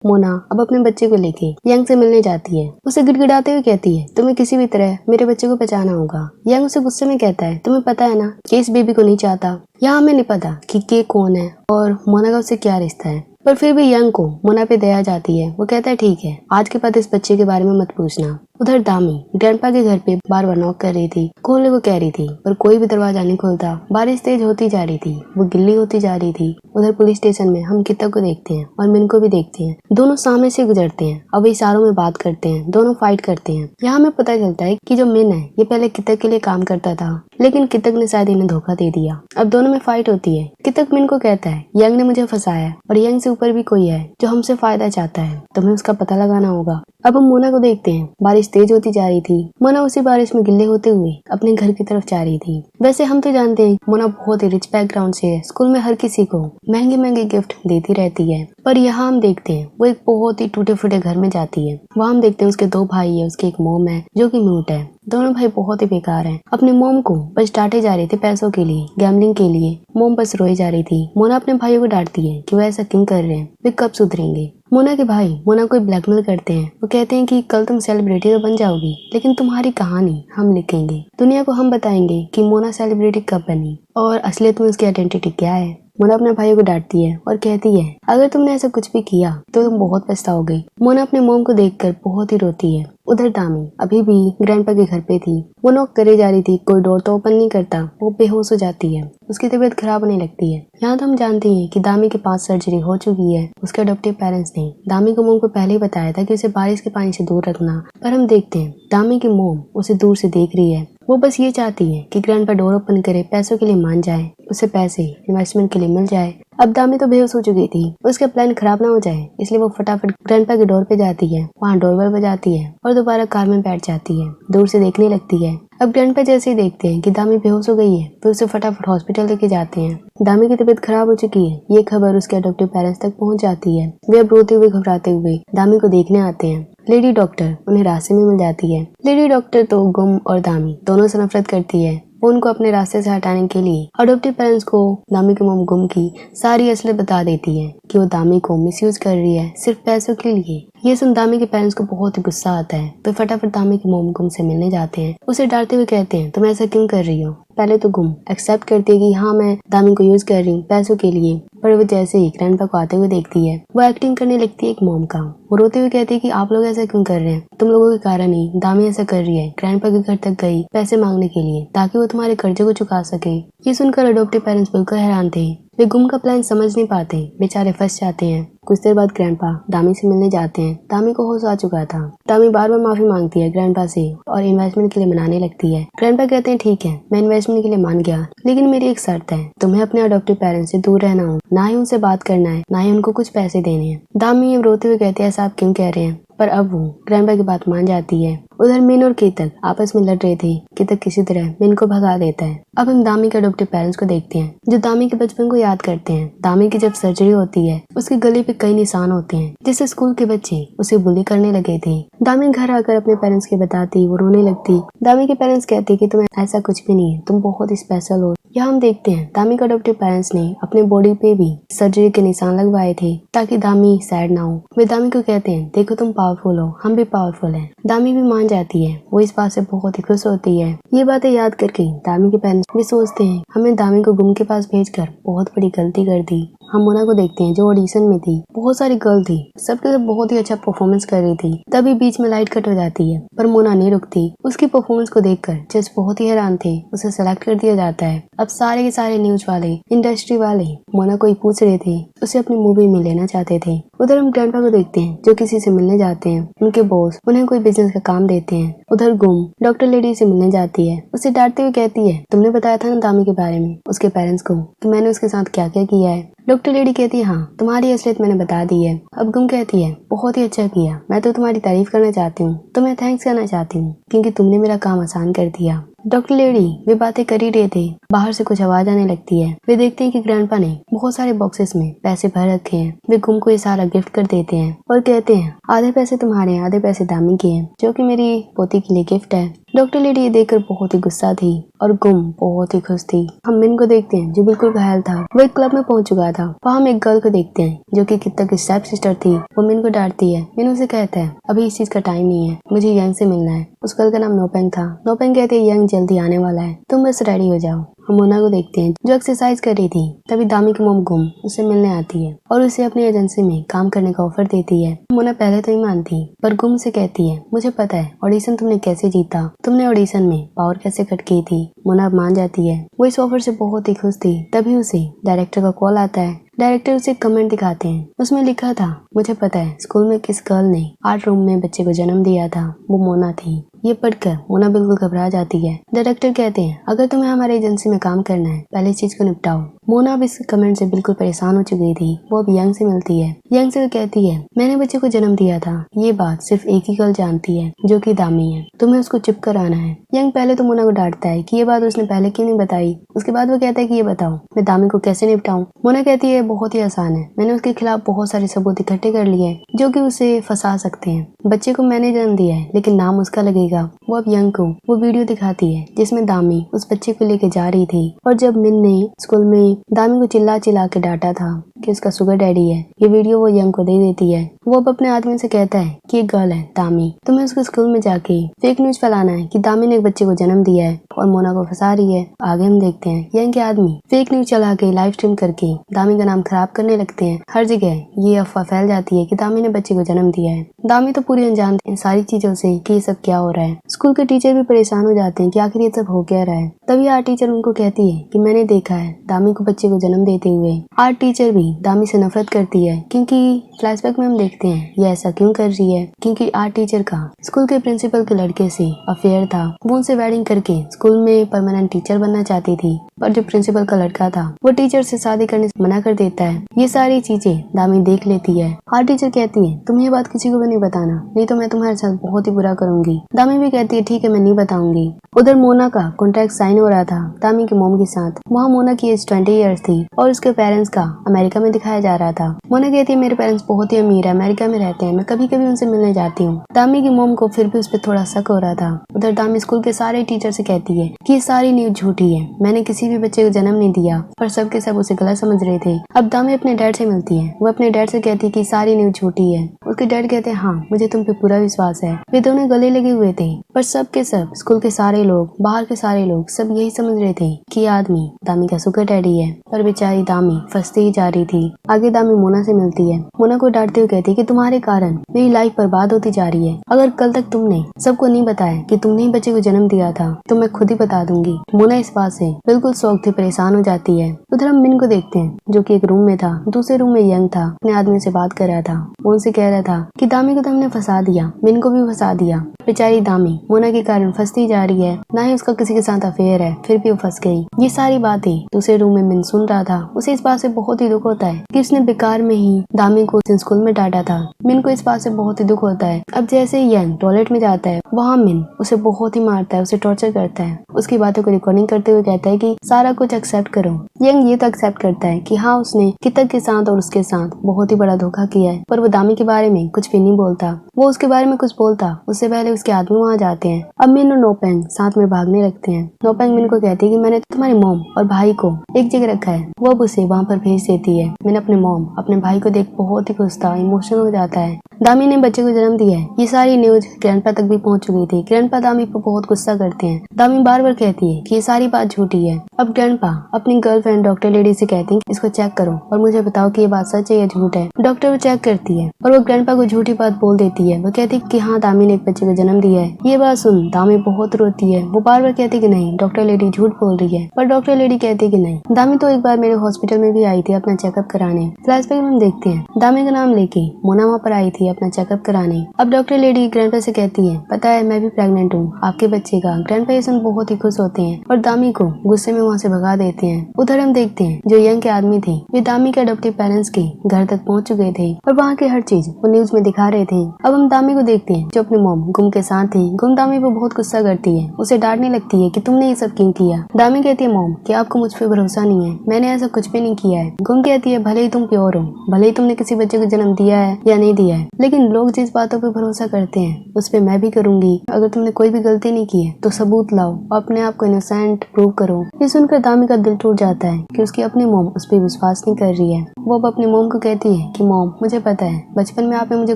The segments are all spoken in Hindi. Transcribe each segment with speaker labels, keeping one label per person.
Speaker 1: मोना अब अपने बच्चे को लेके यंग से मिलने जाती है। उसे गिड़गिड़ाते हुए कहती है, तुम्हें किसी भी तरह मेरे बच्चे को बचाना होगा। यंग उसे गुस्से में कहता है, तुम्हें पता है ना कि इस बेबी को नहीं चाहता। यहाँ हमें नहीं पता कि के कौन है और मोना का उससे क्या रिश्ता है, पर फिर भी यंग को मोना पे दया जाती है। वो कहता है, ठीक है, आज के बाद इस बच्चे के बारे में मत पूछना। उधर दामी ग्रैंडपा के घर पे बार बार नॉक कर रही थी, खोलने को कह रही थी, पर कोई भी दरवाजा नहीं खोलता। बारिश तेज होती जा रही थी, वो गिल्ली होती जा रही थी। उधर पुलिस स्टेशन में हम कितक को देखते हैं और मिन को भी देखते हैं। दोनों सामने से गुजरते हैं, अब इशारों में बात करते हैं, दोनों फाइट करते हैं। यहाँ हमें पता चलता है कि जो मिन है ये पहले कितक के लिए काम करता था, लेकिन कितक ने शायद इन्हें धोखा दे दिया। अब दोनों में फाइट होती है। कितक मिन को कहता है, यंग ने मुझे फंसाया और यंग से ऊपर भी कोई है जो हमसे फायदा चाहता है, तुम्हें उसका पता लगाना होगा। अब हम मोना को देखते हैं। बारिश तेज होती जा रही थी। मोना उसी बारिश में गिल्ले होते हुए अपने घर की तरफ जा रही थी। वैसे हम तो जानते हैं मोना बहुत ही रिच बैकग्राउंड से है, स्कूल में हर किसी को महंगे महंगे गिफ्ट देती रहती है, पर यहाँ हम देखते हैं वो एक बहुत ही टूटे फूटे घर में जाती है। वहाँ हम देखते हैं उसके 2 भाई है, उसकी एक मोम है जो कि म्यूट है। दोनों भाई बहुत ही बेकार हैं। अपने मोम को बस डांटे जा रहे थे पैसों के लिए, गैम्बलिंग के लिए। मोम बस रोई जा रही थी। मोना अपने भाइयों को डांटती है कि वो ऐसा क्यों कर रहे हैं, वे कब सुधरेंगे। मोना के भाई मोना को ब्लैकमेल करते हैं। वो कहते हैं कि कल तुम सेलिब्रिटी तो बन जाओगी, लेकिन तुम्हारी कहानी हम लिखेंगे, दुनिया को हम बताएंगे कि मोना सेलिब्रिटी कब बनी और असलियत में उसकी आइडेंटिटी क्या है। मोना अपने भाइयों को डांटती है और कहती है, अगर तुमने ऐसा कुछ भी किया तो तुम बहुत पछताओगे। मोना अपने मोम को देखकर बहुत ही रोती है। उधर दामी अभी भी ग्रैंडपा के घर पे थी। वो नॉक करे जा रही थी, कोई डोर तो ओपन नहीं करता। वो बेहोश हो जाती है, उसकी तबीयत खराब होने लगती है। यहाँ तो हम जानते हैं कि दामी के 5 सर्जरी हो चुकी है। उसके अडॉप्टिव पेरेंट्स ने दामी को मोम को पहले ही बताया था कि उसे बारिश के पानी से दूर रखना, पर हम देखते हैं दामी की मोम उसे दूर से देख रही है। वो बस ये चाहती है कि ग्रैंडपा डोर ओपन करे, पैसों के लिए मान जाए, उसे पैसे इन्वेस्टमेंट के लिए मिल जाए। अब दामी तो बेहोश हो चुकी थी, उसका प्लान खराब ना हो जाए, इसलिए वो फटाफट ग्रैंडपा के डोर पे जाती है, वहाँ डोरबेल बजाती है और दोबारा कार में बैठ जाती है। दूर से देखने लगती है। अब ग्रैंडपा जैसे ही देखते हैं कि दामी बेहोश हो गई है तो उसे फटाफट हॉस्पिटल लेके जाते हैं। दामी की तबीयत खराब हो चुकी है, ये खबर उसके अडॉप्टिव पेरेंट्स तक पहुंच जाती है। वे अब रोते हुए घबराते हुए दामी को देखने आते हैं। लेडी डॉक्टर उन्हें रास्ते में मिल जाती है। लेडी डॉक्टर तो गुम और दामी दोनों से नफरत करती है। वो उनको अपने रास्ते से हटाने के लिए अडॉप्टिव पेरेंट्स को दामी की मोम गुम की सारी असलियत बता देती है कि वो दामी को मिसयूज कर रही है सिर्फ पैसों के लिए। ये सुन दामी के पेरेंट्स को बहुत ही गुस्सा आता है। वे फटाफट दामी की मोम गुम से मिलने जाते हैं। उसे डांटते हुए कहते हैं, तुम ऐसा क्यों कर रही हो। पहले तो गुम एक्सेप्ट करती है कि हाँ मैं दामी को यूज कर रही हूँ पैसों के लिए, पर वो जैसे ही ग्रैंडपा को आते हुए देखती है वो एक्टिंग करने लगती है एक मोम का। वो रोते हुए कहती है कि आप लोग ऐसा क्यों कर रहे हैं, तुम लोगों के कारण ही दामी ऐसा कर रही है। ग्रैंडपा के घर तक गई पैसे मांगने के लिए ताकि वो तुम्हारे कर्जे को चुका सके। ये सुनकर अडॉप्टिव पेरेंट्स बिल्कुल हैरान थे। वे गुम का प्लान समझ नहीं पाते, बेचारे फंस जाते हैं। कुछ देर बाद ग्रैंडपा दामी से मिलने जाते हैं। दामी को होश आ चुका था। दामी बार बार माफी मांगती है ग्रैंडपा से और इन्वेस्टमेंट के लिए मनाने लगती है। ग्रैंडपा कहते हैं, ठीक है मैं इन्वेस्टमेंट के लिए मान गया, लेकिन मेरी एक शर्त है, तुम्हें अपने अडॉप्टिव पेरेंट्स से दूर रहना हो, ना ही उनसे बात करना है, ना ही उनको कुछ पैसे देने हैं। दामी अब रोते हुए कहती है, ऐसा आप क्यों कह रहे हैं, पर अब वो ग्रैंडपा की बात मान जाती है। उधर मिन और केतक आपस में लड़ रहे थे। केतक किसी तरह मिन को भगा देता है। अब हम दामी के अडॉप्टिव पेरेंट्स को देखते हैं जो दामी के बचपन को याद करते हैं। दामी की जब सर्जरी होती है उसके गले पे कई निशान होते हैं, जिससे स्कूल के बच्चे उसे बुली करने लगे थे। दामी घर आकर अपने पेरेंट्स के बताती, वो रोने लगती। दामी के पेरेंट्स कहते कि तुम्हें ऐसा कुछ भी नहीं है, तुम बहुत स्पेशल हो। यहाँ हम देखते हैं दामी के अडॉप्टिव पेरेंट्स ने अपने बॉडी पे भी सर्जरी के निशान लगवाए थे ताकि दामी सैड ना हो। वे दामी को कहते हैं, देखो तुम पावरफुल हो, हम भी पावरफुल हैं। दामी भी मान जाती है। वो इस बात से बहुत ही खुश होती है। ये बातें याद करके दामी के पेरेंट्स भी सोचते हैं, हमें दामी को गुम के पास भेजकर बहुत बड़ी गलती कर दी। हम मोना को देखते हैं जो ऑडिशन में थी। बहुत सारी गर्ल थी, सबके सब बहुत ही अच्छा परफॉर्मेंस कर रही थी। तभी बीच में लाइट कट हो जाती है, पर मोना नहीं रुकती। उसकी परफॉर्मेंस को देखकर जज बहुत ही हैरान थे। उसे सेलेक्ट कर दिया जाता है। अब सारे के सारे न्यूज वाले, इंडस्ट्री वाले मोना को ही पूछ रहे थे, उसे अपनी मूवी में लेना चाहते थे। उधर हम ग्रैंडपा को देखते हैं जो किसी से मिलने जाते हैं। उनके बॉस उन्हें कोई बिजनेस का काम देते हैं। उधर गुम डॉक्टर लेडी से मिलने जाती है। उसे डांटते हुए कहती है, तुमने बताया था ना दामी के बारे में उसके पेरेंट्स को कि मैंने उसके साथ क्या क्या किया है। डॉक्टर लेडी कहती है, हाँ तुम्हारी असलियत मैंने बता दी है। अब गुम कहती है, बहुत ही अच्छा किया, मैं तो तुम्हारी तारीफ करना चाहती हूँ, तुम्हें थैंक्स करना चाहती हूँ क्योंकि तुमने मेरा काम आसान कर दिया। डॉक्टर लेडी वे बातें कर ही रहे थे। बाहर से कुछ आवाज आने लगती है। वे देखते हैं कि ग्रैंडपा ने बहुत सारे बॉक्सेस में पैसे भर रखे हैं। वे गुम को ये सारा गिफ्ट कर देते हैं और कहते हैं आधे पैसे तुम्हारे हैं, आधे पैसे दामी के हैं, जो कि मेरी पोती के लिए गिफ्ट है। डॉक्टर लेडी ये देखकर बहुत ही गुस्सा थी और गुम बहुत ही खुश थी। हम मिन को देखते हैं जो बिल्कुल घायल था। वो एक क्लब में पहुंच चुका था। वहाँ हम एक गर्ल को देखते हैं जो कि कित्ता की स्टेप सिस्टर थी। वो मिन को डांटती है। मिन उसे कहता है अभी इस चीज का टाइम नहीं है, मुझे यंग से मिलना है। उस गर्ल का नाम नोपेंग था। नोपेंग कहते हैं यंग जल्दी आने वाला है, तुम बस रेडी हो जाओ। हम मोना को देखते हैं जो एक्सरसाइज कर रही थी। तभी दामी की मोम गुम उसे मिलने आती है और उसे अपनी एजेंसी में काम करने का ऑफर देती है। मोना पहले तो नहीं मानती, पर गुम से कहती है मुझे पता है ऑडिशन तुमने कैसे जीता, तुमने ऑडिशन में पावर कैसे कट की थी। मोना अब मान जाती है। वो इस ऑफर से बहुत ही खुश थी। तभी उसे डायरेक्टर का कॉल आता है। डायरेक्टर उसे कमेंट दिखाते हैं। उसमें लिखा था मुझे पता है स्कूल में किस गर्ल ने आर्ट रूम में बच्चे को जन्म दिया था, वो मोना थी। ये पढ़कर मोना बिल्कुल घबरा जाती है। डायरेक्टर कहते हैं अगर तुम्हें हमारी एजेंसी में काम करना है पहले इस चीज को निपटाओ। मोना अब इस कमेंट से बिल्कुल परेशान हो चुकी थी। वो अब यंग से मिलती है। यंग से वो कहती है मैंने बच्चे को जन्म दिया था, ये बात सिर्फ एक ही गर्ल जानती है जो कि दामी है, तुम्हें उसको चुप कराना है। यंग पहले तो मोना को डांटता है कि ये बात उसने पहले क्यों नहीं बताई। उसके बाद वो कहता है कि ये बताओ मैं दामी को कैसे निपटाऊं। मोना कहती है बहुत ही आसान है, मैंने उसके खिलाफ बहुत सारे सबूत इकट्ठे कर लिए जो कि उसे फंसा सकते हैं। बच्चे को मैंने जन्म दिया है लेकिन नाम उसका लगेगा। वो अब यंग को वो वीडियो दिखाती है जिसमें दामी उस बच्चे को लेके जा रही थी और जब मिन ने स्कूल में दामी को चिल्ला चिल्ला के डांटा था कि उसका शुगर डैडी है, ये वीडियो वो यंग को दे देती है। वो अब अपने आदमी से कहता है कि एक गर्ल है दामी, तुम्हें उसके स्कूल में जाके फेक न्यूज फैलाना है कि दामी ने एक बच्चे को जन्म दिया है और मोना को फंसा रही है। आगे हम देखते हैं यंग के आदमी फेक न्यूज चला के लाइव स्ट्रीम करके दामी का नाम खराब करने लगते हैं। हर जगह ये अफवाह फैल जाती है कि दामी ने बच्चे को जन्म दिया है। दामी तो पूरी अनजान इन सारी चीजों से कि ये सब क्या हो रहा है। स्कूल के टीचर भी परेशान हो जाते हैं कि आखिर ये सब हो क्या रहा है। तभी आर्ट टीचर उनको कहती है कि मैंने देखा है दामी को बच्चे को जन्म देते हुए। आर्ट टीचर भी दामी से नफरत करती है क्योंकि फ्लैशबैक में हम देखते हैं ये ऐसा क्यों कर रही है, क्योंकि आर्ट टीचर का स्कूल के प्रिंसिपल के लड़के से अफेयर था। वो उनसे वेडिंग करके स्कूल में परमानेंट टीचर बनना चाहती थी, पर जो प्रिंसिपल का लड़का था वो टीचर से शादी करने से मना कर देता है। ये सारी चीजें दामी देख लेती है। आर्ट टीचर कहती है तुम ये बात किसी को भी नहीं बताना, नहीं तो मैं तुम्हारे साथ बहुत ही बुरा करूंगी। दामी भी कहती है ठीक है मैं नहीं बताऊंगी। उधर मोना का कॉन्ट्रैक्ट साइन हो रहा था दामी की मोम के साथ। वहाँ मोना की एज 20 ईयर्स थी और उसके पेरेंट्स का अमेरिका में दिखाया जा रहा था। मोना कहती है मेरे पेरेंट्स बहुत ही अमीर है, अमेरिका में रहते हैं, मैं कभी कभी उनसे मिलने जाती हूँ। दामी की मोम को फिर भी उस पर थोड़ा शक हो रहा था। उधर दामी स्कूल के सारे टीचर से कहती है कि ये सारी न्यूज झूठी है, मैंने किसी भी बच्चे को जन्म नहीं दिया, पर सबके सब उसे गलत समझ रहे थे। अब दामी अपने डैड से मिलती है। वो अपने डैड से कहती है कि सारी न्यूज झूठी है। उसके डैड कहते हैं हाँ मुझे तुम पे पूरा विश्वास है। वे दोनों गले लगे हुए थे, पर सब के सब स्कूल के सारे लोग, बाहर के सारे लोग सब यही समझ रहे थे कि आदमी दामी का शुगर डैडी है। पर बेचारी दामी फंसती ही जा रही थी। आगे दामी मोना से मिलती है। मोना को डांटते हुए कहती है कि तुम्हारे कारण मेरी लाइफ बर्बाद होती जा रही है। अगर कल तक तुमने सबको नहीं बताया कि तुमने ही बच्चे को जन्म दिया था तो मैं खुद ही बता दूंगी। मोना इस बात से बिल्कुल शौक थी, परेशान हो जाती है। उधर हम मिन को देखते हैं जो कि एक रूम में था। दूसरे रूम में यंग था, अपने आदमी से बात कर रहा था। वो उनसे कह रहा था कि दामी को तो हमने फंसा दिया, मिन को भी फंसा दिया। बेचारी दामी मोना के कारण फंसती जा रही है, ना ही उसका किसी के साथ अफेयर है, फिर भी वो फंस गई। ये सारी बातें दूसरे रूम में मिन सुन रहा था। उसे इस बात से बहुत ही दुख होता है कि उसने बेकार में ही दामी को स्कूल में डांटा था। मिन को इस बात से बहुत ही दुख होता है। अब जैसे यंग टॉयलेट में जाता है, वहाँ मिन उसे बहुत ही मारता है, उसे टॉर्चर करता है। उसकी बातों को रिकॉर्डिंग करते हुए कहता है कि सारा कुछ एक्सेप्ट करो। यंग ये तो एक्सेप्ट करता है कि हाँ उसने कितक के साथ और उसके साथ बहुत ही बड़ा धोखा किया है, पर वो दामी के बारे में कुछ भी नहीं बोलता। वो उसके बारे में कुछ बोलता उससे पहले उसके आदमी वहाँ जाते हैं। अब मिन और नोपेंग साथ में भागने लगते हैं। नोपेंग मिन को कहती है कि मैंने तुम्हारी मॉम और भाई को एक जगह रखा है। वो अब उसे वहाँ पर भेज देती है। मैंने अपने मॉम अपने भाई को देख बहुत ही खुश था, इमोशनल हो जाता है। दामी ने बच्चे को जन्म दिया है। ये सारी न्यूज ग्रैंडपा तक भी पहुंच चुकी थी। ग्रैंडपा दामी पर बहुत गुस्सा करते हैं। दामी बार बार कहती है कि ये सारी बात झूठी है। अब ग्रैंडपा अपनी गर्लफ्रेंड डॉक्टर लेडी से कहती है इसको चेक करो और मुझे बताओ कि ये बात सच है या झूठ है। डॉक्टर वो चेक करती है और वो ग्रैंडपा को झूठी बात बोल देती है। वो कहती है कि हाँ दामी ने एक बच्चे को जन्म दिया है। ये बात सुन दामी बहुत रोती है। वो बार बार कहती है कि नहीं डॉक्टर लेडी झूठ बोल रही है, पर डॉक्टर लेडी कहती है कि नहीं। दामी तो एक बार मेरे हॉस्पिटल में भी आई थी अपना चेकअप कराने। फ्लैशबैक में हम देखते हैं दामी का नाम लेके मोना वहाँ पर आई थी अपना चेकअप कराने। अब डॉक्टर लेडी ग्रैंडपा से कहती है पता है मैं भी प्रेग्नेंट हूँ आपके बच्चे का। ग्रैंडपा ये सुन बहुत ही खुश होते हैं और दामी को गुस्से में वहाँ से भगा देते हैं। उधर हम देखते हैं जो यंग के आदमी थे वे दामी के अडॉप्टिव पेरेंट्स के घर तक पहुँच चुके थे और वहाँ की हर चीज वो न्यूज में दिखा रहे थे। अब हम दामी को देखते हैं जो अपनी मॉम गुम के साथ थी। गुम दामी को बहुत गुस्सा करती है, उसे डांटने लगती है कि तुमने ये सब क्यों किया। दामी कहती है मॉम कि आपको मुझ पे भरोसा नहीं है, मैंने ऐसा कुछ भी नहीं किया है। गुम कहती है भले ही तुम प्योर हो, भले ही तुमने किसी बच्चे को जन्म दिया है या नहीं दिया है, लेकिन लोग जिस बातों पे भरोसा करते हैं उस पे मैं भी करूंगी। अगर तुमने कोई भी गलती नहीं की है तो सबूत लाओ और अपने आप को इनोसेंट प्रूव करो। ये सुनकर दामी का दिल टूट जाता है कि उसकी अपनी मॉम उस पर विश्वास नहीं कर रही है। वो अब अपनी मॉम को कहती है कि मॉम मुझे पता है बचपन में आपने मुझे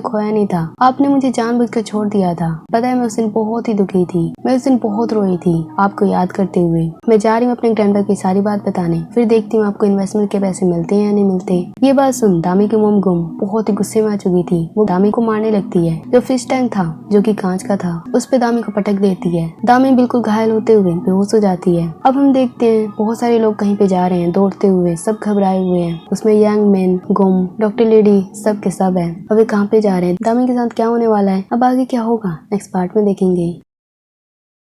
Speaker 1: खोया नहीं था, आपने मुझे जानबूझकर छोड़ दिया था। पता है मैं उस दिन बहुत ही दुखी थी, मैं उस दिन बहुत रोई थी आपको याद करते हुए। मैं जा रही हूँ अपने ग्रैंडपा की सारी बात बताने, फिर देखती हूँ आपको इन्वेस्टमेंट के पैसे मिलते हैं या नहीं मिलते। ये बात सुन दामी की मॉम गुम बहुत ही गुस्से में आ चुकी थी। वो दामी को मारने लगती है। जो फिश टैंक था जो कि कांच का था उस पे दामी को पटक देती है। दामी बिल्कुल घायल होते हुए बेहोश हो जाती है। अब हम देखते हैं बहुत सारे लोग कहीं पे जा रहे हैं दौड़ते हुए, सब घबराए हुए हैं। उसमें यंग मैन, गुम, डॉक्टर लेडी सब के सब है। अब वे कहाँ पे जा रहे हैं, दामी के साथ क्या होने वाला है, अब आगे क्या होगा नेक्स्ट पार्ट में देखेंगे।